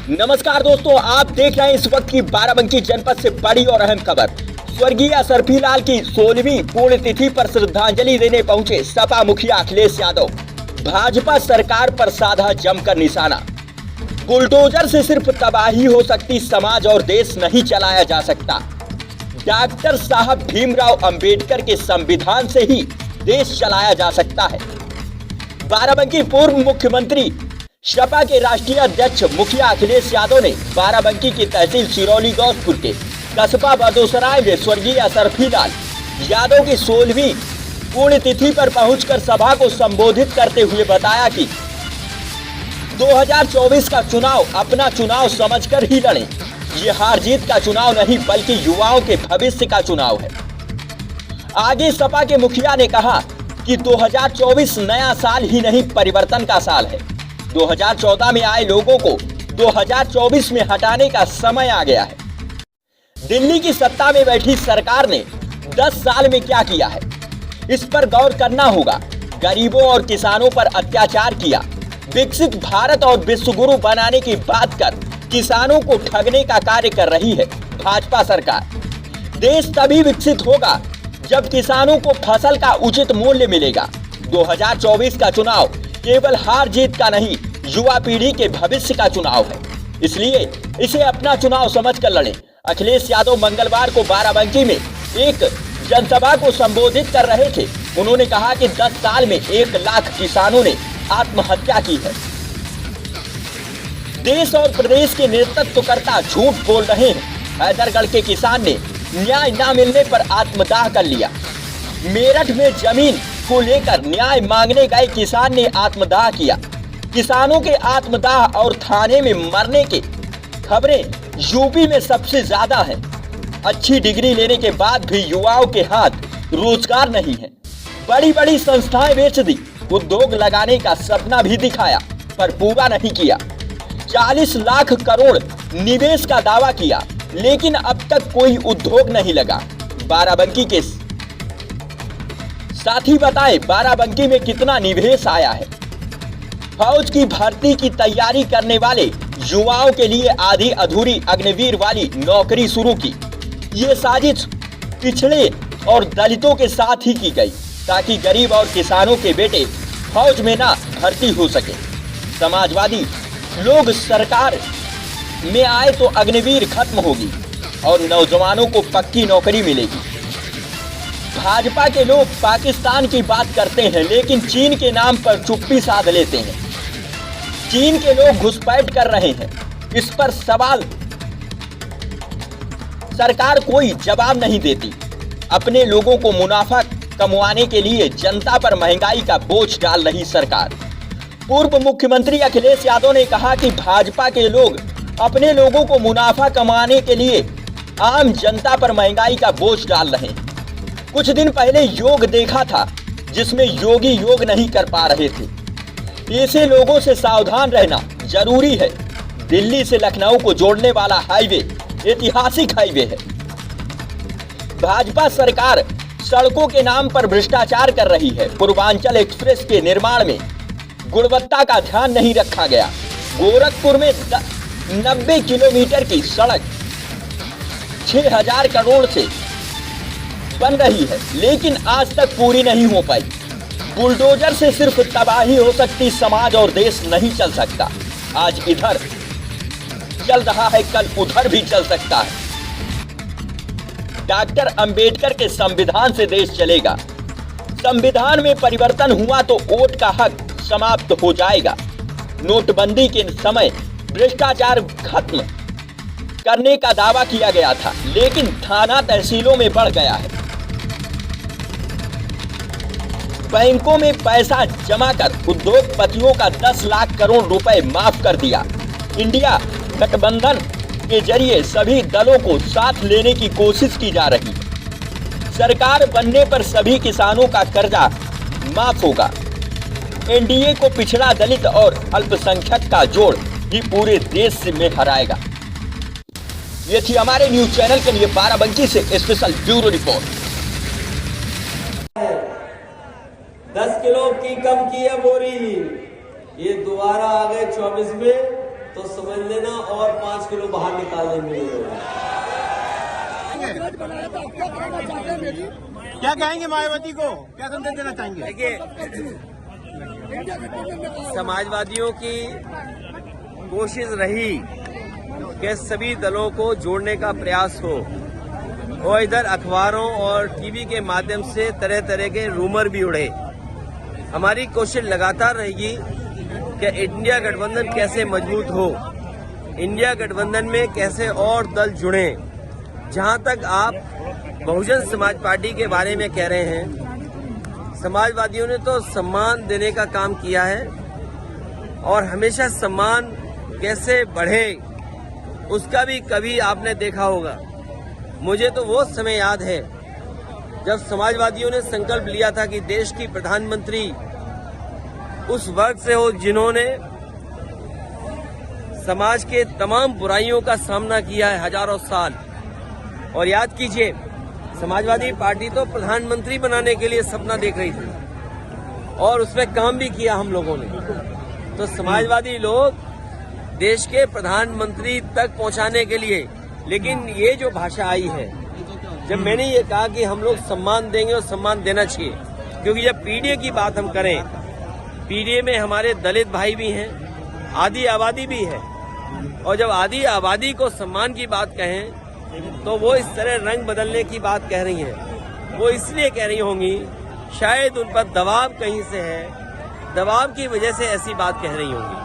नमस्कार दोस्तों, आप देख रहे हैं इस वक्त की बाराबंकी जनपद से बड़ी और अहम खबर। स्वर्गीय असरफी लाल की 16वीं पुण्यतिथि पर श्रद्धांजलि देने पहुंचे सपा मुखिया अखिलेश यादव। भाजपा सरकार पर साधा जमकर निशाना। बुलडोजर से सिर्फ तबाही हो सकती, समाज और देश नहीं चलाया जा सकता। डॉक्टर साहब भीमराव अंबेडकर के संविधान से ही देश चलाया जा सकता है। बाराबंकी पूर्व मुख्यमंत्री सपा के राष्ट्रीय अध्यक्ष मुखिया अखिलेश यादव ने बाराबंकी की तहसील सिरौली गौसपुर के कस्बा बदोसराय में स्वर्गीय असरफी लाल यादव की 16वीं पुण्यतिथि पर पहुंचकर सभा को संबोधित करते हुए बताया कि 2024 का चुनाव अपना चुनाव समझकर ही लड़ें। ये हार जीत का चुनाव नहीं बल्कि युवाओं के भविष्य का चुनाव है। आगे सपा के मुखिया ने कहा कि 2024 नया साल ही नहीं परिवर्तन का साल है। 2014 में आए लोगों को 2024 में हटाने का समय आ गया है। दिल्ली की सत्ता में बैठी सरकार ने 10 साल में क्या किया है, इस पर गौर करना होगा। गरीबों और किसानों पर अत्याचार किया, विकसित भारत और विश्वगुरु बनाने की बात कर किसानों को ठगने का कार्य कर रही है भाजपा सरकार। देश तभी विकसित होगा जब किसानों को फसल का उचित मूल्य मिलेगा। 2024 का चुनाव केवल हार जीत का नहीं, युवा पीढ़ी के भविष्य का चुनाव है, इसलिए इसे अपना चुनाव समझकर लड़ें। अखिलेश यादव मंगलवार को बाराबंकी में एक जनसभा को संबोधित कर रहे थे। उन्होंने कहा कि 10 साल में 1 लाख किसानों ने आत्महत्या की है। देश और प्रदेश के नेतृत्वकर्ता झूठ बोल रहे हैं। हैदरगढ़ के किसान ने न्याय न मिलने पर आत्मदाह कर लिया। मेरठ में जमीन को लेकर न्याय मांगने गए किसान ने आत्मदाह किया। किसानों के आत्मदाह और थाने में मरने के खबरें यूपी में सबसे ज्यादा हैं। अच्छी डिग्री लेने के बाद भी युवाओं के हाथ रोजगार नहीं है। बड़ी बड़ी संस्थाएं बेच दी, उद्योग लगाने का सपना भी दिखाया पर पूरा नहीं किया। 40 लाख करोड़ निवेश का दावा किया, लेकिन अब तक कोई उद्योग नहीं लगा। बाराबंकी के साथी बताएं, बाराबंकी में कितना निवेश आया है। फौज की भर्ती की तैयारी करने वाले युवाओं के लिए आधी अधूरी अग्निवीर वाली नौकरी शुरू की। ये साजिश पिछड़े और दलितों के साथ ही की गई ताकि गरीब और किसानों के बेटे फौज में ना भर्ती हो सके। समाजवादी लोग सरकार में आए तो अग्निवीर खत्म होगी और नौजवानों को पक्की नौकरी मिलेगी। भाजपा के लोग पाकिस्तान की बात करते हैं, लेकिन चीन के नाम पर चुप्पी साध लेते हैं। चीन के लोग घुसपैठ कर रहे हैं, इस पर सवाल सरकार कोई जवाब नहीं देती। अपने लोगों को मुनाफा कमवाने के लिए जनता पर महंगाई का बोझ डाल रही सरकार। पूर्व मुख्यमंत्री अखिलेश यादव ने कहा कि भाजपा के लोग अपने लोगों को मुनाफा कमाने के लिए आम जनता पर महंगाई का बोझ डाल रहे हैं। कुछ दिन पहले योग देखा था जिसमें योगी योग नहीं कर पा रहे थे। ऐसे लोगों से सावधान रहना जरूरी है। दिल्ली से लखनऊ को जोड़ने वाला हाईवे ऐतिहासिक हाईवे है। भाजपा सरकार सड़कों के नाम पर भ्रष्टाचार कर रही है। पूर्वांचल एक्सप्रेस के निर्माण में गुणवत्ता का ध्यान नहीं रखा गया। गोरखपुर में 90 किलोमीटर की सड़क 6000 करोड़ से बन रही है, लेकिन आज तक पूरी नहीं हो पाई। बुलडोजर से सिर्फ तबाही हो सकती, समाज और देश नहीं चल सकता। आज इधर चल रहा है, कल उधर भी चल सकता है। डॉक्टर अंबेडकर के संविधान से देश चलेगा। संविधान में परिवर्तन हुआ तो वोट का हक समाप्त हो जाएगा। नोटबंदी के समय भ्रष्टाचार खत्म करने का दावा किया गया था, लेकिन थाना तहसीलों में बढ़ गया है। बैंकों में पैसा जमा कर उद्योगपतियों का 10 लाख करोड़ रुपए माफ कर दिया। इंडिया गठबंधन के जरिए सभी दलों को साथ लेने की कोशिश की जा रही है। सरकार बनने पर सभी किसानों का कर्जा माफ होगा। एनडीए को पिछड़ा, दलित और अल्पसंख्यक का जोड़ ही पूरे देश में हराएगा। ये थी हमारे न्यूज चैनल के लिए बाराबंकी से स्पेशल ब्यूरो रिपोर्ट। 10 किलो की कम की है बोरी, ये दोबारा आ गए 24 में तो समझ लेना और 5 किलो बाहर निकाल देंगे। क्या कहेंगे मायावती को, क्या संदेश देना चाहेंगे? देखिए, समाजवादियों की कोशिश रही कि सभी दलों को जोड़ने का प्रयास हो और इधर अखबारों और टीवी के माध्यम से तरह तरह के रूमर भी उड़े। हमारी कोशिश लगातार रहेगी कि इंडिया गठबंधन कैसे मजबूत हो, इंडिया गठबंधन में कैसे और दल जुड़े। जहां तक आप बहुजन समाज पार्टी के बारे में कह रहे हैं, समाजवादियों ने तो सम्मान देने का काम किया है और हमेशा सम्मान कैसे बढ़े उसका भी कभी आपने देखा होगा। मुझे तो वो समय याद है जब समाजवादियों ने संकल्प लिया था कि देश की प्रधानमंत्री उस वर्ग से हो जिन्होंने समाज के तमाम बुराइयों का सामना किया है हजारों साल। और याद कीजिए, समाजवादी पार्टी तो प्रधानमंत्री बनाने के लिए सपना देख रही थी और उसमें काम भी किया हम लोगों ने। तो समाजवादी लोग देश के प्रधानमंत्री तक पहुंचाने के लिए, लेकिन ये जो भाषा आई है, जब मैंने ये कहा कि हम लोग सम्मान देंगे और सम्मान देना चाहिए, क्योंकि जब पीडीए की बात हम करें, पीडीए में हमारे दलित भाई भी हैं, आदि आबादी भी है, और जब आदि आबादी को सम्मान की बात कहें तो वो इस तरह रंग बदलने की बात कह रही हैं। वो इसलिए कह रही होंगी, शायद उन पर दबाव कहीं से है, दबाव की वजह से ऐसी बात कह रही होंगी।